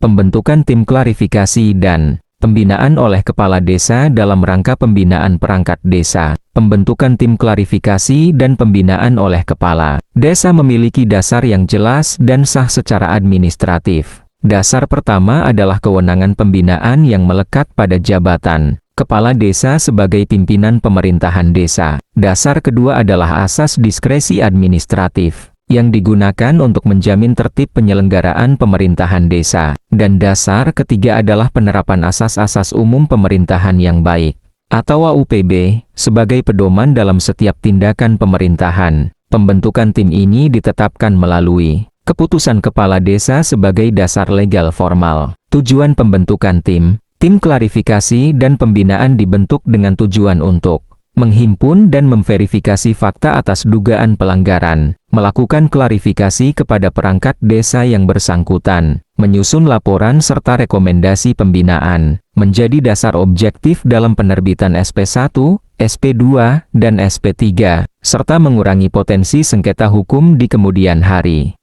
Pembentukan tim klarifikasi dan pembinaan oleh Kepala Desa dalam rangka pembinaan perangkat desa. Pembentukan tim klarifikasi dan pembinaan oleh Kepala Desa memiliki dasar yang jelas dan sah secara administratif. Dasar pertama adalah kewenangan pembinaan yang melekat pada jabatan Kepala Desa sebagai pimpinan pemerintahan desa. Dasar kedua adalah asas diskresi administratif yang digunakan untuk menjamin tertib penyelenggaraan pemerintahan desa. Dan dasar ketiga adalah penerapan asas-asas umum pemerintahan yang baik, atau AUPB, sebagai pedoman dalam setiap tindakan pemerintahan. Pembentukan tim ini ditetapkan melalui keputusan Kepala Desa sebagai dasar legal formal. Tujuan pembentukan tim klarifikasi dan pembinaan dibentuk dengan tujuan untuk menghimpun dan memverifikasi fakta atas dugaan pelanggaran, melakukan klarifikasi kepada perangkat desa yang bersangkutan, menyusun laporan serta rekomendasi pembinaan, menjadi dasar objektif dalam penerbitan SP1, SP2, dan SP3, serta mengurangi potensi sengketa hukum di kemudian hari.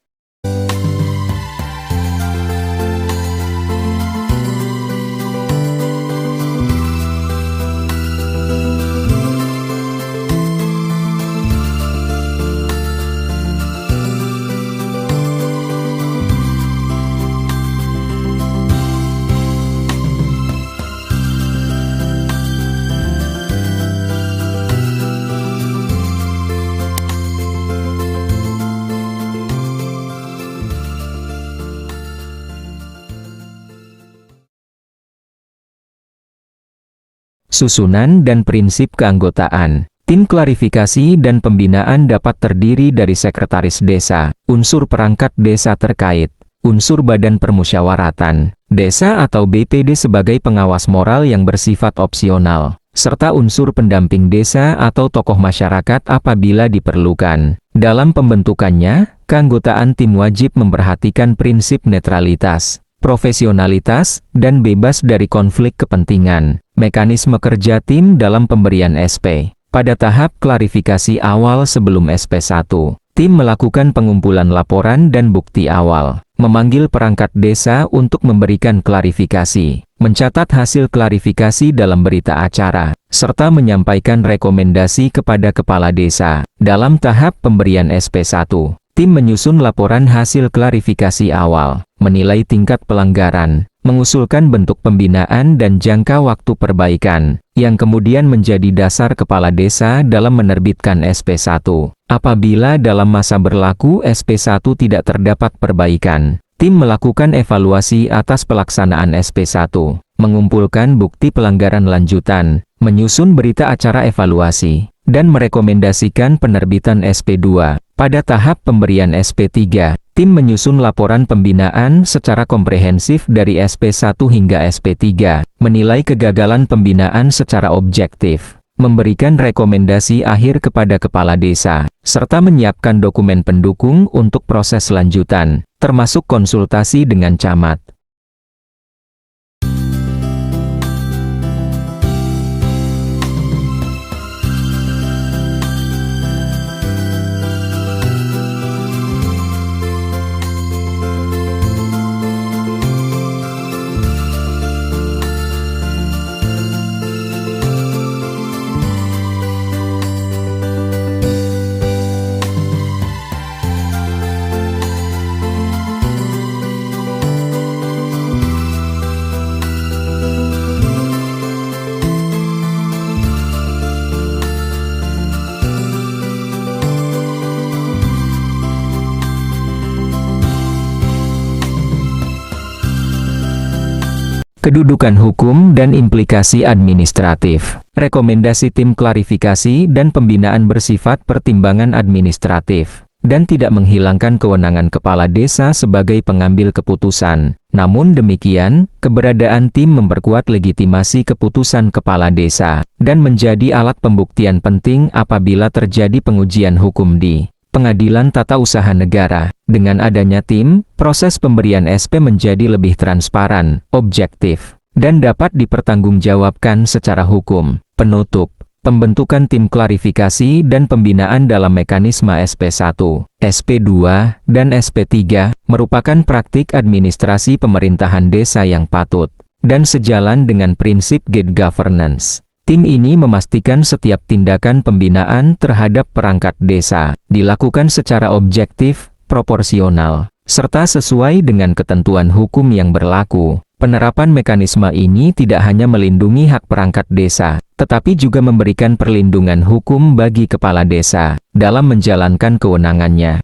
Susunan dan prinsip keanggotaan. Tim klarifikasi dan pembinaan dapat terdiri dari sekretaris desa, unsur perangkat desa terkait, unsur badan permusyawaratan desa atau BPD sebagai pengawas moral yang bersifat opsional, serta unsur pendamping desa atau tokoh masyarakat apabila diperlukan. Dalam pembentukannya, keanggotaan tim wajib memperhatikan prinsip netralitas, profesionalitas, dan bebas dari konflik kepentingan. Mekanisme kerja tim dalam pemberian SP. Pada tahap klarifikasi awal sebelum SP1, tim melakukan pengumpulan laporan dan bukti awal, memanggil perangkat desa untuk memberikan klarifikasi, mencatat hasil klarifikasi dalam berita acara, serta menyampaikan rekomendasi kepada kepala desa. Dalam tahap pemberian SP1, tim menyusun laporan hasil klarifikasi awal, menilai tingkat pelanggaran, mengusulkan bentuk pembinaan dan jangka waktu perbaikan, yang kemudian menjadi dasar kepala desa dalam menerbitkan SP1. Apabila dalam masa berlaku SP1 tidak terdapat perbaikan, tim melakukan evaluasi atas pelaksanaan SP1, mengumpulkan bukti pelanggaran lanjutan, menyusun berita acara evaluasi, dan merekomendasikan penerbitan SP2. Pada tahap pemberian SP3, tim menyusun laporan pembinaan secara komprehensif dari SP1 hingga SP3, menilai kegagalan pembinaan secara objektif, memberikan rekomendasi akhir kepada kepala desa, serta menyiapkan dokumen pendukung untuk proses lanjutan, termasuk konsultasi dengan camat. Kedudukan hukum dan implikasi administratif. Rekomendasi tim klarifikasi dan pembinaan bersifat pertimbangan administratif, dan tidak menghilangkan kewenangan kepala desa sebagai pengambil keputusan. Namun demikian, keberadaan tim memperkuat legitimasi keputusan kepala desa, dan menjadi alat pembuktian penting apabila terjadi pengujian hukum di Pengadilan Tata Usaha Negara. Dengan adanya tim, proses pemberian SP menjadi lebih transparan, objektif, dan dapat dipertanggungjawabkan secara hukum. Penutup. Pembentukan tim klarifikasi dan pembinaan dalam mekanisme SP1, SP2, dan SP3 merupakan praktik administrasi pemerintahan desa yang patut dan sejalan dengan prinsip good governance. Tim ini memastikan setiap tindakan pembinaan terhadap perangkat desa dilakukan secara objektif, proporsional, serta sesuai dengan ketentuan hukum yang berlaku. Penerapan mekanisme ini tidak hanya melindungi hak perangkat desa, tetapi juga memberikan perlindungan hukum bagi kepala desa dalam menjalankan kewenangannya.